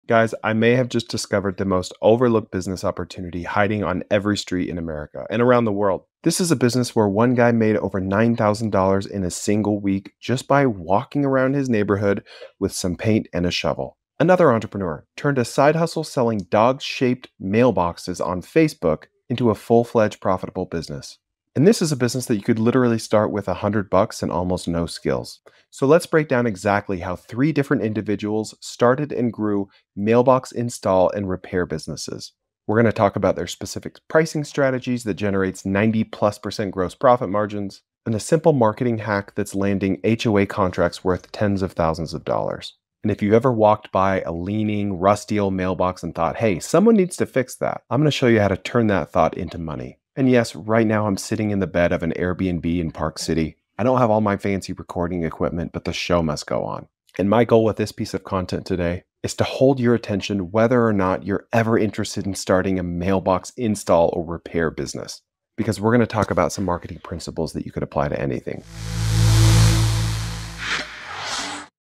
Guys, I may have just discovered the most overlooked business opportunity hiding on every street in America and around the world. This is a business where one guy made over $9,000 in a single week just by walking around his neighborhood with some paint and a shovel. Another entrepreneur turned a side hustle selling dog-shaped mailboxes on Facebook into a full-fledged profitable business. And this is a business that you could literally start with $100 and almost no skills. So let's break down exactly how 3 different individuals started and grew mailbox install and repair businesses. We're going to talk about their specific pricing strategies that generates 90+% gross profit margins, and a simple marketing hack that's landing HOA contracts worth tens of thousands of dollars. And if you've ever walked by a leaning, rusty old mailbox and thought, hey, someone needs to fix that, I'm going to show you how to turn that thought into money. And yes, right now I'm sitting in the bed of an Airbnb in Park City. I don't have all my fancy recording equipment, but the show must go on. And my goal with this piece of content today is to hold your attention whether or not you're ever interested in starting a mailbox install or repair business, because we're going to talk about some marketing principles that you could apply to anything.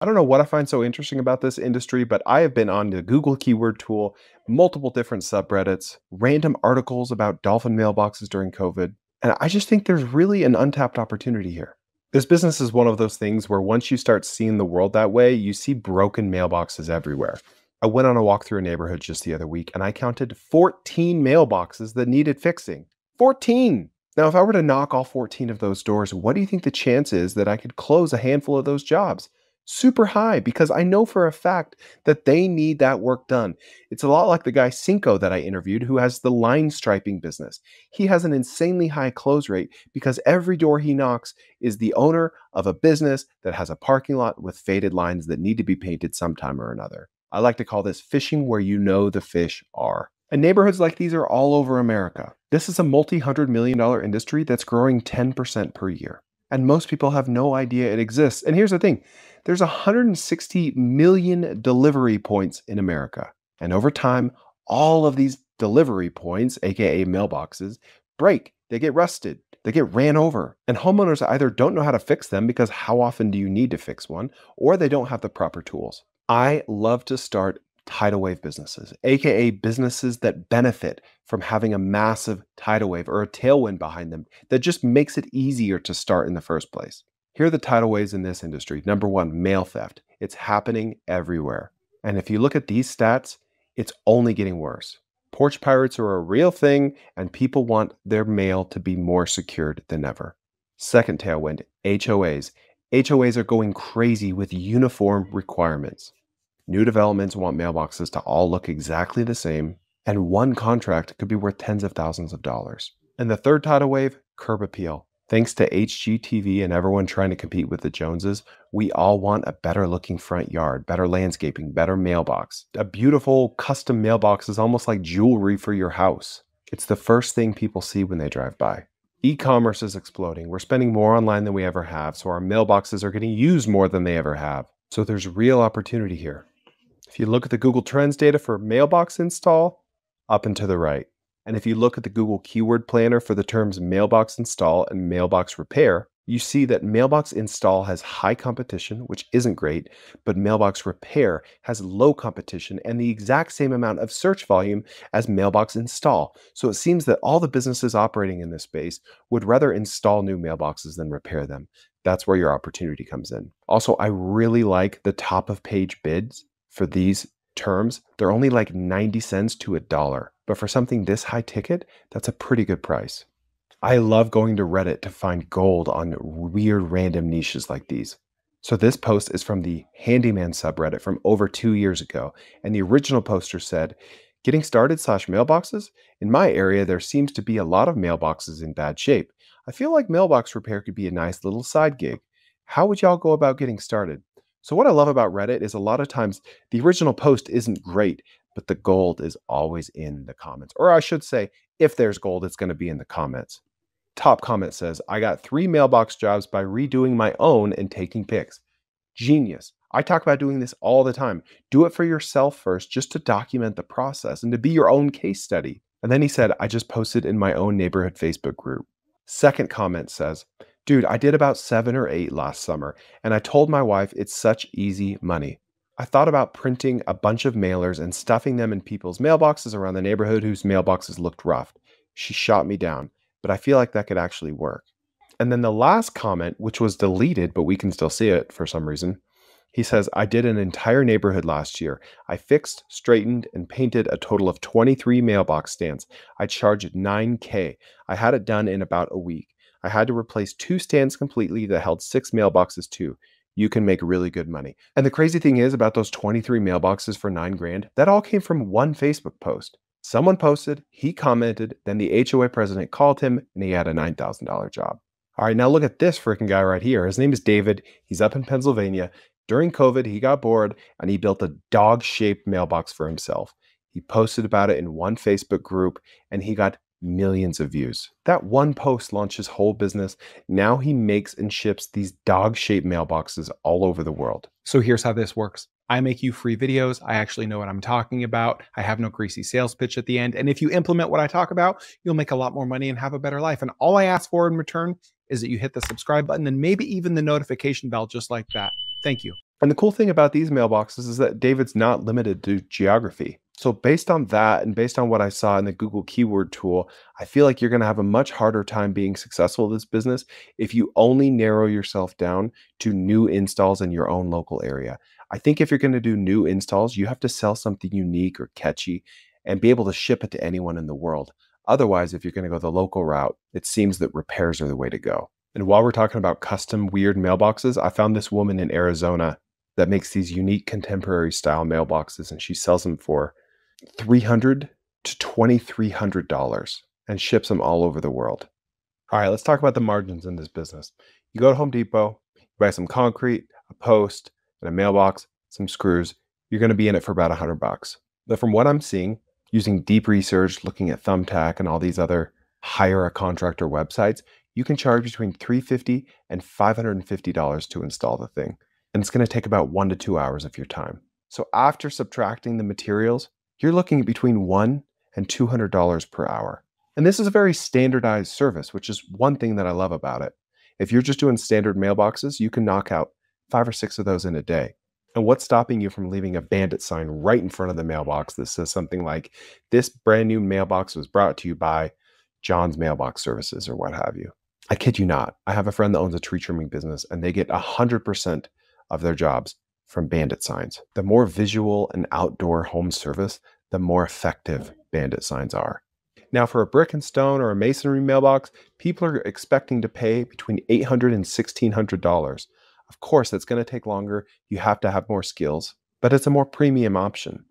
I don't know what I find so interesting about this industry, but I have been on the Google keyword tool, multiple different subreddits, random articles about dolphin mailboxes during COVID, and I just think there's really an untapped opportunity here. This business is one of those things where once you start seeing the world that way, you see broken mailboxes everywhere. I went on a walk through a neighborhood just the other week and I counted 14 mailboxes that needed fixing. 14! Now, if I were to knock all 14 of those doors, what do you think the chance is that I could close a handful of those jobs? Super high, because I know for a fact that they need that work done. It's a lot like the guy Cinco that I interviewed who has the line striping business. He has an insanely high close rate because every door he knocks is the owner of a business that has a parking lot with faded lines that need to be painted sometime or another. I like to call this fishing where you know the fish are. And neighborhoods like these are all over America. This is a multi-$100 million industry that's growing 10% per year. And most people have no idea it exists. And here's the thing. There's 160 million delivery points in America. And over time, all of these delivery points, aka mailboxes, break. They get rusted. They get ran over. And homeowners either don't know how to fix them because how often do you need to fix one, or they don't have the proper tools. I love to start tidal wave businesses, aka businesses that benefit from having a massive tidal wave or a tailwind behind them that just makes it easier to start in the first place. Here are the tidal waves in this industry. Number 1, mail theft. It's happening everywhere. And if you look at these stats, it's only getting worse. Porch pirates are a real thing, and people want their mail to be more secured than ever. Second tailwind, HOAs. HOAs are going crazy with uniform requirements. New developments want mailboxes to all look exactly the same, and one contract could be worth tens of thousands of dollars. And the third tidal wave, curb appeal. Thanks to HGTV and everyone trying to compete with the Joneses, we all want a better looking front yard, better landscaping, better mailbox. A beautiful custom mailbox is almost like jewelry for your house. It's the first thing people see when they drive by. E-commerce is exploding. We're spending more online than we ever have, so our mailboxes are getting used more than they ever have. So there's real opportunity here. If you look at the Google Trends data for mailbox install, up and to the right. And if you look at the Google Keyword Planner for the terms mailbox install and mailbox repair, you see that mailbox install has high competition, which isn't great, but mailbox repair has low competition and the exact same amount of search volume as mailbox install. So it seems that all the businesses operating in this space would rather install new mailboxes than repair them. That's where your opportunity comes in. Also, I really like the top of page bids for these terms. They're only like 90 cents to $1. But for something this high ticket, that's a pretty good price. I love going to Reddit to find gold on weird random niches like these. So this post is from the Handyman subreddit from over 2 years ago. And the original poster said, getting started /mailboxes? In my area, there seems to be a lot of mailboxes in bad shape. I feel like mailbox repair could be a nice little side gig. How would y'all go about getting started? So what I love about Reddit is a lot of times the original post isn't great, but the gold is always in the comments. Or I should say, if there's gold, it's going to be in the comments. Top comment says, I got 3 mailbox jobs by redoing my own and taking pics. Genius. I talk about doing this all the time. Do it for yourself first, just to document the process and to be your own case study. And then he said, I just posted in my own neighborhood Facebook group. Second comment says, dude, I did about 7 or 8 last summer, and I told my wife it's such easy money. I thought about printing a bunch of mailers and stuffing them in people's mailboxes around the neighborhood whose mailboxes looked rough. She shot me down, but I feel like that could actually work. And then the last comment, which was deleted, but we can still see it for some reason, he says, I did an entire neighborhood last year. I fixed, straightened, and painted a total of 23 mailbox stands. I charged $9K. I had it done in about a week. I had to replace 2 stands completely that held 6 mailboxes too. You can make really good money. And the crazy thing is about those 23 mailboxes for 9 grand, that all came from one Facebook post. Someone posted, he commented, then the HOA president called him, and he had a $9,000 job. All right, now look at this freaking guy right here. His name is David. He's up in Pennsylvania. During COVID, he got bored and he built a dog-shaped mailbox for himself. He posted about it in one Facebook group and he got millions of views. That one post launched his whole business. Now he makes and ships these dog-shaped mailboxes all over the world. So here's how this works. I make you free videos. I actually know what I'm talking about. I have no greasy sales pitch at the end. And if you implement what I talk about, you'll make a lot more money and have a better life. And all I ask for in return is that you hit the subscribe button and maybe even the notification bell just like that. Thank you. And the cool thing about these mailboxes is that David's not limited to geography. So based on that and based on what I saw in the Google keyword tool, I feel like you're going to have a much harder time being successful in this business if you only narrow yourself down to new installs in your own local area. I think if you're going to do new installs, you have to sell something unique or catchy and be able to ship it to anyone in the world. Otherwise, if you're going to go the local route, it seems that repairs are the way to go. And while we're talking about custom weird mailboxes, I found this woman in Arizona that makes these unique contemporary style mailboxes, and she sells them for $300 to $2,300 and ships them all over the world. All right, let's talk about the margins in this business. You go to Home Depot, you buy some concrete, a post, and a mailbox, some screws. You're going to be in it for about $100. But from what I'm seeing, using deep research, looking at Thumbtack and all these other hire a contractor websites, you can charge between $350 and $550 to install the thing. And it's going to take about 1 to 2 hours of your time. So after subtracting the materials, you're looking at between $100 and $200 per hour. And this is a very standardized service, which is one thing that I love about it. If you're just doing standard mailboxes, you can knock out 5 or 6 of those in a day. And what's stopping you from leaving a Bandit sign right in front of the mailbox that says something like, this brand new mailbox was brought to you by John's Mailbox Services or what have you? I kid you not. I have a friend that owns a tree trimming business and they get 100% of their jobs from Bandit signs. The more visual and outdoor home service, the more effective Bandit signs are. Now for a brick and stone or a masonry mailbox, people are expecting to pay between $800 and $1,600. Of course, it's going to take longer. You have to have more skills, but it's a more premium option.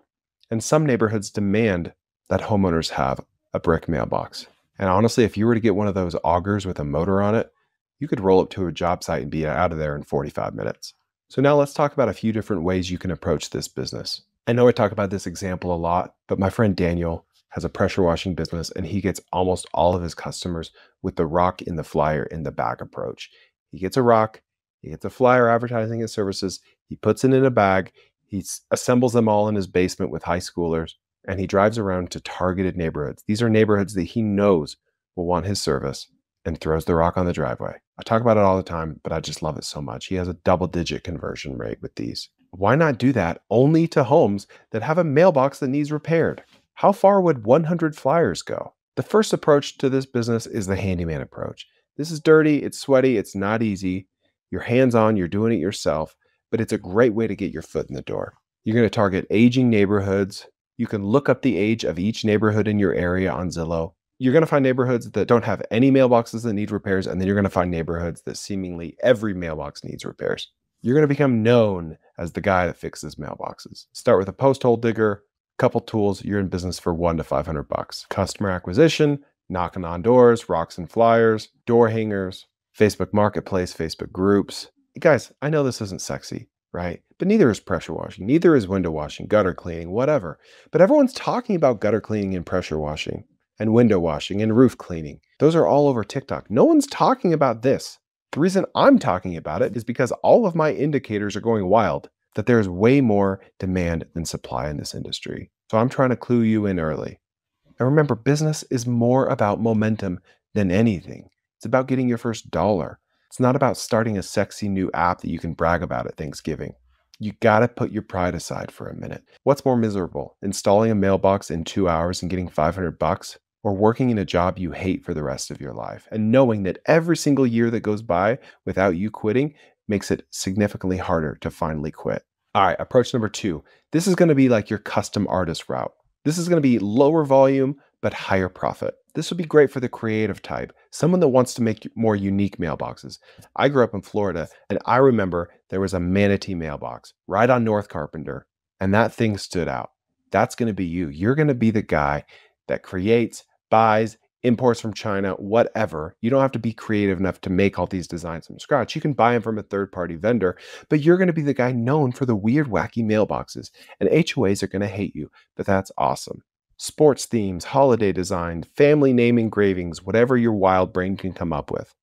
And some neighborhoods demand that homeowners have a brick mailbox. And honestly, if you were to get one of those augers with a motor on it, you could roll up to a job site and be out of there in 45 minutes. So now let's talk about a few different ways you can approach this business. I know I talk about this example a lot, but my friend Daniel has a pressure washing business and he gets almost all of his customers with the rock in the flyer in the bag approach. He gets a rock, he gets a flyer advertising his services, he puts it in a bag, he assembles them all in his basement with high schoolers, and he drives around to targeted neighborhoods. These are neighborhoods that he knows will want his service and throws the rock on the driveway. I talk about it all the time, but I just love it so much. He has a double-digit conversion rate with these. Why not do that only to homes that have a mailbox that needs repaired? How far would 100 flyers go? The first approach to this business is the handyman approach. This is dirty, it's sweaty, it's not easy. You're hands-on, you're doing it yourself, but it's a great way to get your foot in the door. You're going to target aging neighborhoods. You can look up the age of each neighborhood in your area on Zillow. You're going to find neighborhoods that don't have any mailboxes that need repairs, and then you're going to find neighborhoods that seemingly every mailbox needs repairs. You're going to become known as the guy that fixes mailboxes. Start with a post hole digger, couple tools, you're in business for $100 to $500. Customer acquisition, knocking on doors, rocks and flyers, door hangers, Facebook Marketplace, Facebook groups. Guys, I know this isn't sexy, right? But neither is pressure washing, neither is window washing, gutter cleaning, whatever. But everyone's talking about gutter cleaning and pressure washing and window washing and roof cleaning. Those are all over TikTok. No one's talking about this. The reason I'm talking about it is because all of my indicators are going wild, that there's way more demand than supply in this industry. So I'm trying to clue you in early. And remember, business is more about momentum than anything. It's about getting your first dollar. It's not about starting a sexy new app that you can brag about at Thanksgiving. You gotta put your pride aside for a minute. What's more miserable, installing a mailbox in 2 hours and getting $500, or working in a job you hate for the rest of your life and knowing that every single year that goes by without you quitting makes it significantly harder to finally quit? All right, approach number 2. This is gonna be like your custom artist route. This is gonna be lower volume, but higher profit. This would be great for the creative type, someone that wants to make more unique mailboxes. I grew up in Florida, and I remember there was a manatee mailbox right on North Carpenter, and that thing stood out. That's going to be you. You're going to be the guy that creates, buys, imports from China, whatever. You don't have to be creative enough to make all these designs from scratch. You can buy them from a third-party vendor, but you're going to be the guy known for the weird, wacky mailboxes, and HOAs are going to hate you, but that's awesome. Sports themes, holiday design, family name engravings, whatever your wild brain can come up with.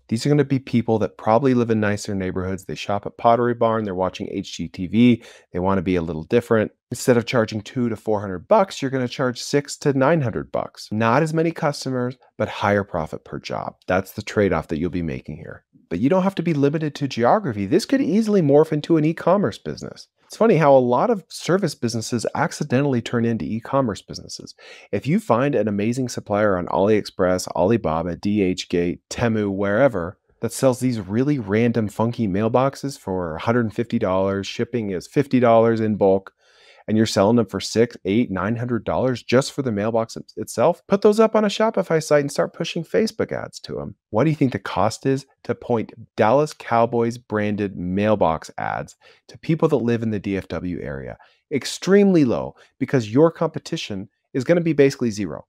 These are going to be people that probably live in nicer neighborhoods. They shop at Pottery Barn. They're watching HGTV. They want to be a little different. Instead of charging $200 to $400, you're going to charge $600 to $900. Not as many customers, but higher profit per job. That's the trade-off that you'll be making here. But you don't have to be limited to geography. This could easily morph into an e-commerce business. It's funny how a lot of service businesses accidentally turn into e-commerce businesses. If you find an amazing supplier on AliExpress, Alibaba, DHgate, Temu, wherever, that sells these really random funky mailboxes for $150, shipping is $50 in bulk, and you're selling them for $600, $800, $900 just for the mailbox itself, put those up on a Shopify site and start pushing Facebook ads to them. What do you think the cost is to point Dallas Cowboys branded mailbox ads to people that live in the DFW area? Extremely low, because your competition is going to be basically zero.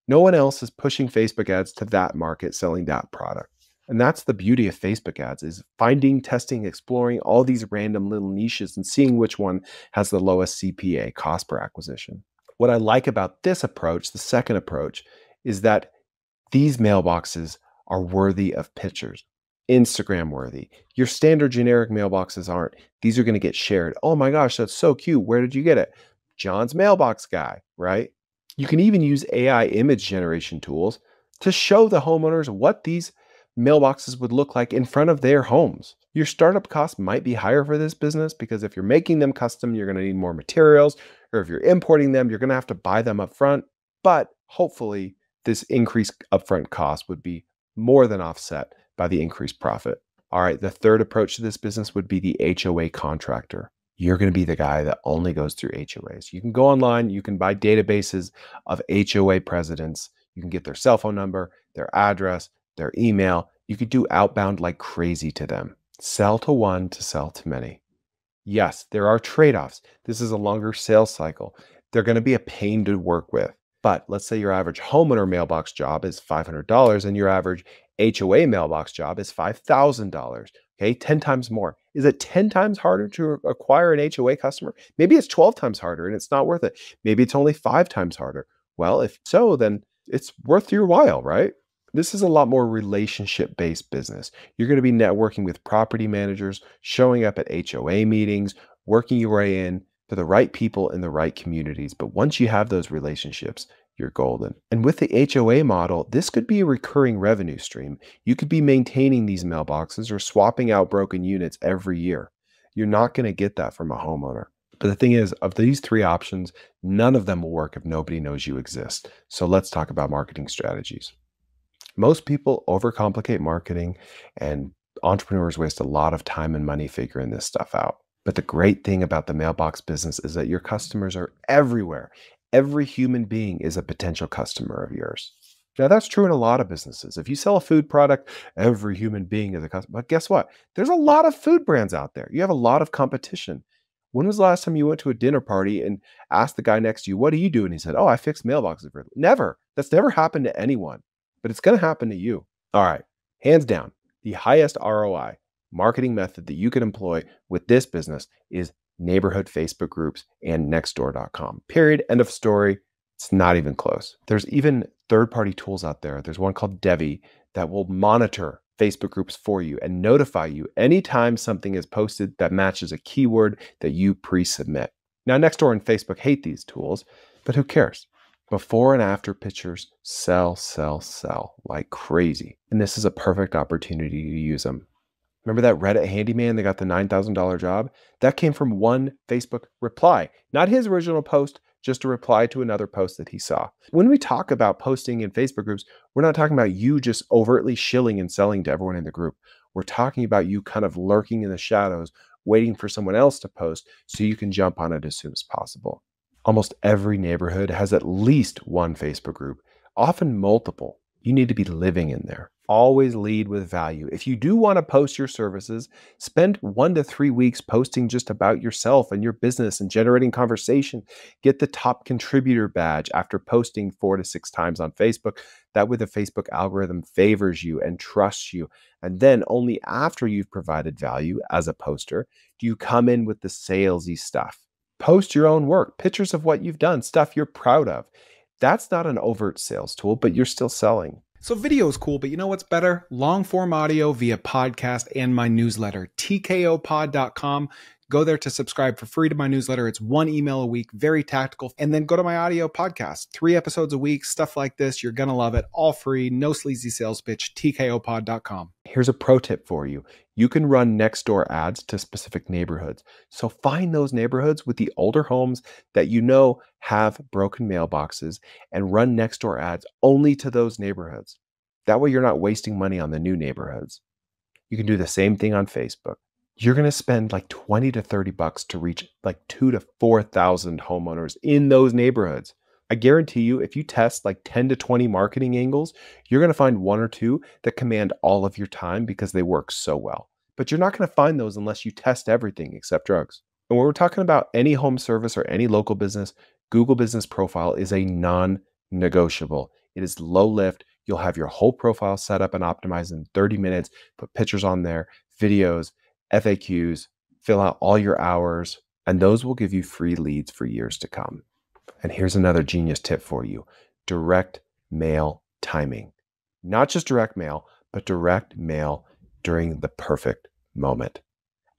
No one else is pushing Facebook ads to that market selling that product. And that's the beauty of Facebook ads, is finding, testing, exploring all these random little niches and seeing which one has the lowest CPA, cost per acquisition. What I like about this approach, the second approach, is that these mailboxes are worthy of pictures, Instagram worthy. Your standard generic mailboxes aren't. These are going to get shared. Oh my gosh, that's so cute. Where did you get it? John's mailbox guy, right? You can even use AI image generation tools to show the homeowners what these mailboxes would look like in front of their homes. Your startup cost might be higher for this business because if you're making them custom, you're going to need more materials, or if you're importing them, you're going to have to buy them up front. But hopefully, this increased upfront cost would be more than offset by the increased profit. All right, the third approach to this business would be the HOA contractor. You're going to be the guy that only goes through HOAs. You can go online, you can buy databases of HOA presidents, you can get their cell phone number, their address, their email. You could do outbound like crazy to them. Sell to one to sell to many. Yes, there are trade-offs. This is a longer sales cycle. They're going to be a pain to work with. But let's say your average homeowner mailbox job is $500 and your average HOA mailbox job is $5,000. Okay, 10 times more. Is it 10 times harder to acquire an HOA customer? Maybe it's 12 times harder and it's not worth it. Maybe it's only 5 times harder. Well, if so, then it's worth your while, right? This is a lot more relationship-based business. You're going to be networking with property managers, showing up at HOA meetings, working your way in to the right people in the right communities. But once you have those relationships, you're golden. And with the HOA model, this could be a recurring revenue stream. You could be maintaining these mailboxes or swapping out broken units every year. You're not going to get that from a homeowner. But the thing is, of these 3 options, none of them will work if nobody knows you exist. So let's talk about marketing strategies. Most people overcomplicate marketing, and entrepreneurs waste a lot of time and money figuring this stuff out. But the great thing about the mailbox business is that your customers are everywhere. Every human being is a potential customer of yours. Now, that's true in a lot of businesses. If you sell a food product, every human being is a customer. But guess what? There's a lot of food brands out there. You have a lot of competition. When was the last time you went to a dinner party and asked the guy next to you, what do you do? And he said, oh, I fix mailboxes. Never. That's never happened to anyone. But it's going to happen to you. All right, hands down, the highest ROI marketing method that you can employ with this business is neighborhood Facebook groups and nextdoor.com. Period. End of story. It's not even close. There's even third-party tools out there. There's one called Devi that will monitor Facebook groups for you and notify you anytime something is posted that matches a keyword that you pre-submit. Now, Nextdoor and Facebook hate these tools, but who cares? Before and after pictures sell like crazy. And this is a perfect opportunity to use them. Remember that Reddit handyman that got the $9,000 job? That came from one Facebook reply, not his original post, just a reply to another post that he saw. When we talk about posting in Facebook groups, we're not talking about you just overtly shilling and selling to everyone in the group. We're talking about you kind of lurking in the shadows, waiting for someone else to post so you can jump on it as soon as possible. Almost every neighborhood has at least one Facebook group, often multiple. You need to be living in there. Always lead with value. If you do want to post your services, spend 1 to 3 weeks posting just about yourself and your business and generating conversation. Get the top contributor badge after posting 4 to 6 times on Facebook. That way the Facebook algorithm favors you and trusts you. And then only after you've provided value as a poster, do you come in with the salesy stuff. Post your own work, pictures of what you've done, stuff you're proud of. That's not an overt sales tool, but you're still selling. So video is cool, but you know what's better? Long form audio via podcast and my newsletter, tkopod.com. Go there to subscribe for free to my newsletter. It's 1 email a week, very tactical. And then go to my audio podcast, 3 episodes a week, stuff like this. You're going to love it. All free, no sleazy sales pitch, tkopod.com. Here's a pro tip for you. You can run next door ads to specific neighborhoods. So find those neighborhoods with the older homes that you know have broken mailboxes and run next door ads only to those neighborhoods. That way you're not wasting money on the new neighborhoods. You can do the same thing on Facebook. You're going to spend like 20 to 30 bucks to reach like 2 to 4,000 homeowners in those neighborhoods. I guarantee you, if you test like 10 to 20 marketing angles, you're going to find 1 or 2 that command all of your time because they work so well. But you're not going to find those unless you test everything except drugs. And when we're talking about any home service or any local business, Google Business Profile is a non-negotiable. It is low lift. You'll have your whole profile set up and optimized in 30 minutes, put pictures on there, videos, FAQs, fill out all your hours, and those will give you free leads for years to come. And here's another genius tip for you. Direct mail timing. Not just direct mail, but direct mail during the perfect moment.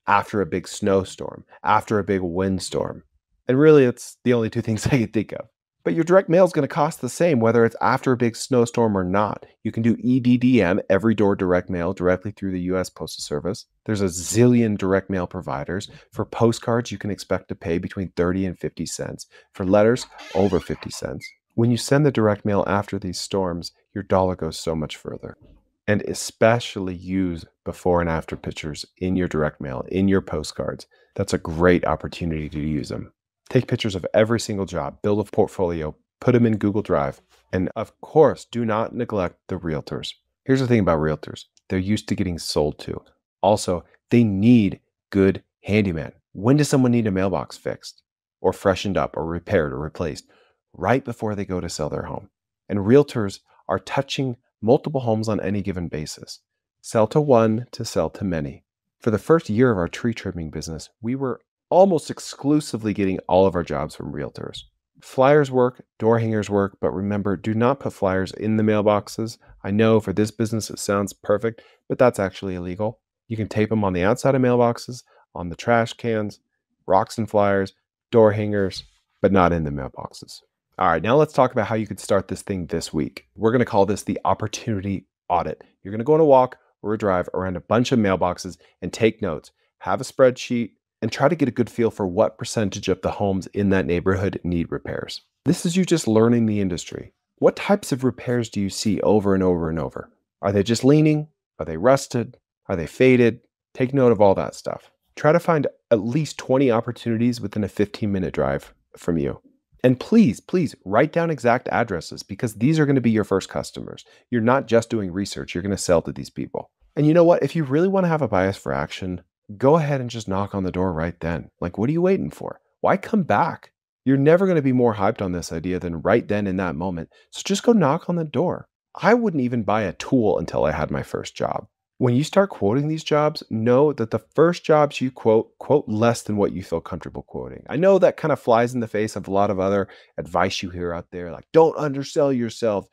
After a big snowstorm, after a big windstorm. And really, it's the only 2 things I can think of. But your direct mail is going to cost the same whether it's after a big snowstorm or not. You can do EDDM, every door direct mail, directly through the US Postal Service. There's a zillion direct mail providers. For postcards, you can expect to pay between 30 and 50 cents. For letters, over 50 cents. When you send the direct mail after these storms, your dollar goes so much further. And especially use before and after pictures in your direct mail, in your postcards. That's a great opportunity to use them. Take pictures of every single job, build a portfolio, put them in Google Drive. And of course, do not neglect the realtors. Here's the thing about realtors. They're used to getting sold to. Also, they need good handymen. When does someone need a mailbox fixed or freshened up or repaired or replaced? Right before they go to sell their home. And realtors are touching multiple homes on any given basis. Sell to one to sell to many. For the first year of our tree trimming business, we were almost exclusively getting all of our jobs from realtors. Flyers work, door hangers work, but remember, do not put flyers in the mailboxes. I know for this business it sounds perfect, but that's actually illegal. You can tape them on the outside of mailboxes, on the trash cans, rocks and flyers, door hangers, but not in the mailboxes. All right, now let's talk about how you could start this thing this week. We're going to call this the opportunity audit. You're going to go on a walk or a drive around a bunch of mailboxes and take notes. Have a spreadsheet, and try to get a good feel for what percentage of the homes in that neighborhood need repairs. This is you just learning the industry. What types of repairs do you see over and over and over? Are they just leaning? Are they rusted? Are they faded? Take note of all that stuff. Try to find at least 20 opportunities within a 15-minute drive from you. And please, please write down exact addresses because these are going to be your first customers. You're not just doing research. You're going to sell to these people. And you know what? If you really want to have a bias for action, go ahead and just knock on the door right then. Like, what are you waiting for? Why come back? You're never going to be more hyped on this idea than right then in that moment. So just go knock on the door. I wouldn't even buy a tool until I had my first job. When you start quoting these jobs, know that the first jobs you quote less than what you feel comfortable quoting. I know that kind of flies in the face of a lot of other advice you hear out there, like don't undersell yourself.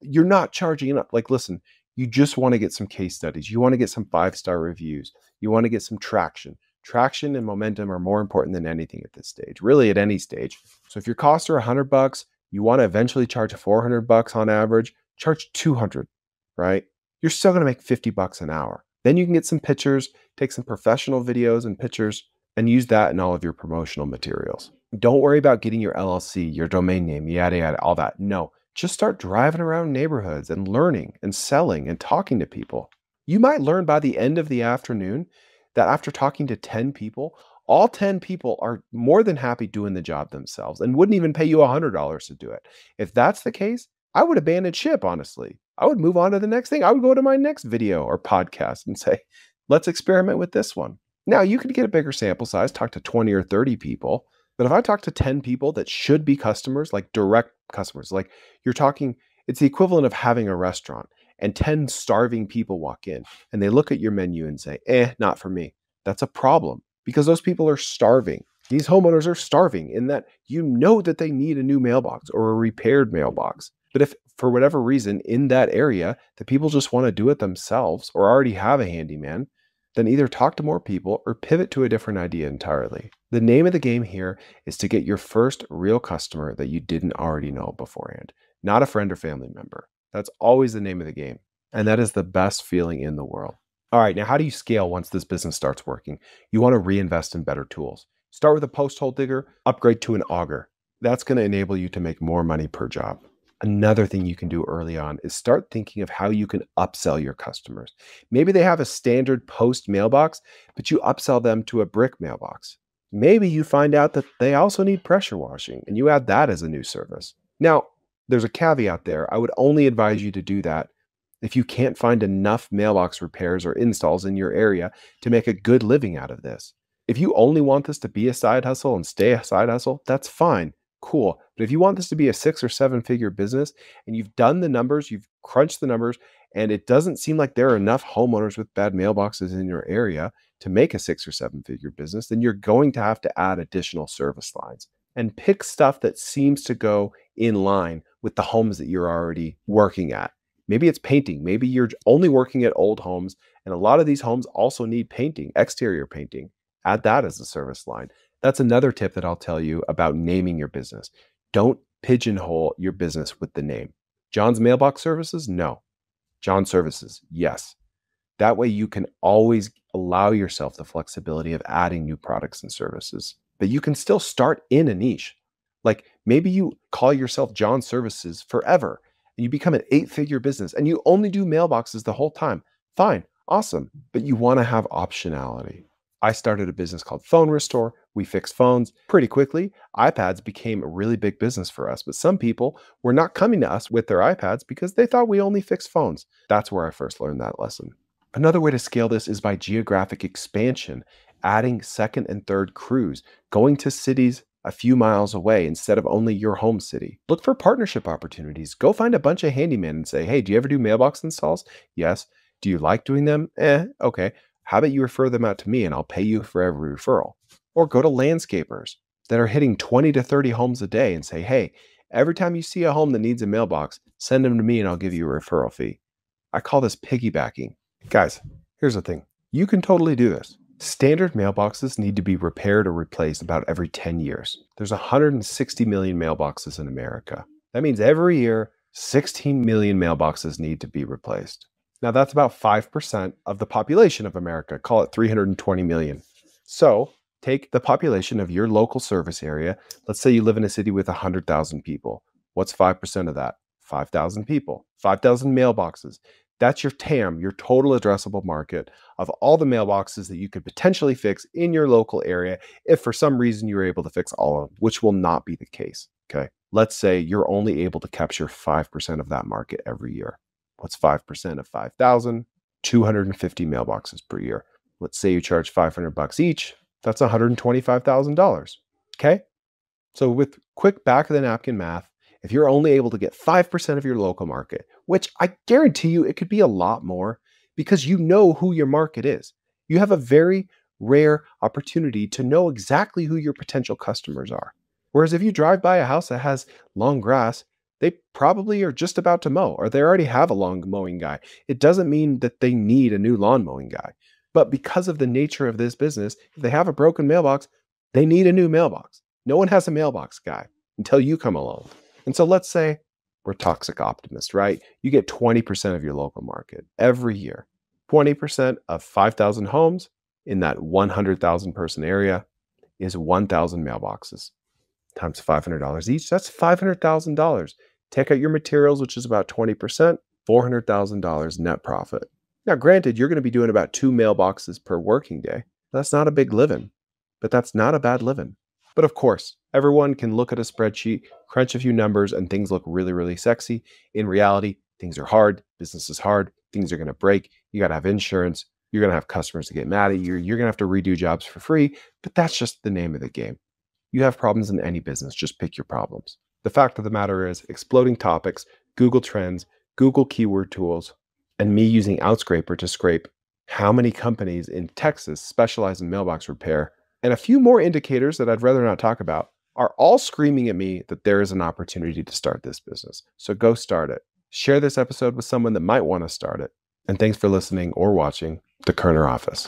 You're not charging enough. Like, listen, you just want to get some case studies. You want to get some 5-star reviews. You want to get some traction. Traction and momentum are more important than anything at this stage, really at any stage. So if your costs are $100, you want to eventually charge $400 on average, charge $200, right? You're still going to make $50 an hour. Then you can get some pictures, take some professional videos and pictures, and use that in all of your promotional materials. Don't worry about getting your LLC, your domain name, yada, yada, all that. No, just start driving around neighborhoods and learning and selling and talking to people. You might learn by the end of the afternoon that after talking to 10 people, all 10 people are more than happy doing the job themselves and wouldn't even pay you $100 to do it. If that's the case, I would abandon ship, honestly. I would move on to the next thing. I would go to my next video or podcast and say, let's experiment with this one. Now, you could get a bigger sample size, talk to 20 or 30 people. But if I talk to 10 people that should be customers, like direct customers, like you're talking, it's the equivalent of having a restaurant and 10 starving people walk in and they look at your menu and say, not for me. That's a problem because those people are starving. These homeowners are starving in that you know that they need a new mailbox or a repaired mailbox. But if for whatever reason in that area, the people just want to do it themselves or already have a handyman, then either talk to more people or pivot to a different idea entirely. The name of the game here is to get your first real customer that you didn't already know beforehand, not a friend or family member. That's always the name of the game. And that is the best feeling in the world. All right, now how do you scale once this business starts working? You want to reinvest in better tools. Start with a post hole digger, upgrade to an auger. That's going to enable you to make more money per job. Another thing you can do early on is start thinking of how you can upsell your customers. Maybe they have a standard post mailbox, but you upsell them to a brick mailbox. Maybe you find out that they also need pressure washing and you add that as a new service. Now, there's a caveat there. I would only advise you to do that if you can't find enough mailbox repairs or installs in your area to make a good living out of this. If you only want this to be a side hustle and stay a side hustle, that's fine. Cool. But if you want this to be a 6 or 7 figure business and you've done the numbers, you've crunched the numbers, and it doesn't seem like there are enough homeowners with bad mailboxes in your area to make a 6 or 7 figure business, then you're going to have to add additional service lines and pick stuff that seems to go in line with the homes that you're already working at. Maybe it's painting. Maybe you're only working at old homes, and a lot of these homes also need painting, exterior painting. Add that as a service line. That's another tip that I'll tell you about naming your business. Don't pigeonhole your business with the name. John's Mailbox Services? No. John Services? Yes. That way you can always allow yourself the flexibility of adding new products and services. But you can still start in a niche. Like maybe you call yourself John Services forever and you become an 8-figure business and you only do mailboxes the whole time. Fine, awesome. But you want to have optionality. I started a business called Phone Restore. We fixed phones pretty quickly. iPads became a really big business for us, but some people were not coming to us with their iPads because they thought we only fixed phones. That's where I first learned that lesson. Another way to scale this is by geographic expansion, adding second and third crews, going to cities a few miles away instead of only your home city. Look for partnership opportunities. Go find a bunch of handymen and say, hey, do you ever do mailbox installs? Yes. Do you like doing them? Okay. How about you refer them out to me and I'll pay you for every referral? Or go to landscapers that are hitting 20 to 30 homes a day and say, hey, every time you see a home that needs a mailbox, send them to me and I'll give you a referral fee. I call this piggybacking. Guys, here's the thing. You can totally do this. Standard mailboxes need to be repaired or replaced about every 10 years. There's 160 million mailboxes in America. That means every year, 16 million mailboxes need to be replaced. Now, that's about 5% of the population of America. Call it 320 million. So take the population of your local service area. Let's say you live in a city with 100,000 people. What's 5% of that? 5,000 people, 5,000 mailboxes. That's your TAM, your total addressable market of all the mailboxes that you could potentially fix in your local area if for some reason you were able to fix all of them, which will not be the case. Okay. Let's say you're only able to capture 5% of that market every year. What's 5% of 5,000? 250 mailboxes per year. Let's say you charge $500 each. That's $125,000. Okay. So with quick back of the napkin math, if you're only able to get 5% of your local market, which I guarantee you it could be a lot more because you know who your market is. You have a very rare opportunity to know exactly who your potential customers are. Whereas if you drive by a house that has long grass, they probably are just about to mow or they already have a lawn mowing guy. It doesn't mean that they need a new lawn mowing guy. But because of the nature of this business, if they have a broken mailbox, they need a new mailbox. No one has a mailbox guy until you come along. And so let's say we're toxic optimists, right? You get 20% of your local market every year. 20% of 5,000 homes in that 100,000 person area is 1,000 mailboxes times $500 each. That's $500,000. Take out your materials, which is about 20%, $400,000 net profit. Now, granted, you're going to be doing about 2 mailboxes per working day. That's not a big living, but that's not a bad living. But of course, everyone can look at a spreadsheet, crunch a few numbers, and things look really, really sexy. In reality, things are hard. Business is hard. Things are going to break. You got to have insurance. You're going to have customers to get mad at you. You're going to have to redo jobs for free, but that's just the name of the game. You have problems in any business. Just pick your problems. The fact of the matter is exploding topics, Google Trends, Google keyword tools, and me using Outscraper to scrape how many companies in Texas specialize in mailbox repair, and a few more indicators that I'd rather not talk about, are all screaming at me that there is an opportunity to start this business. So go start it. Share this episode with someone that might want to start it. And thanks for listening or watching The Koerner Office.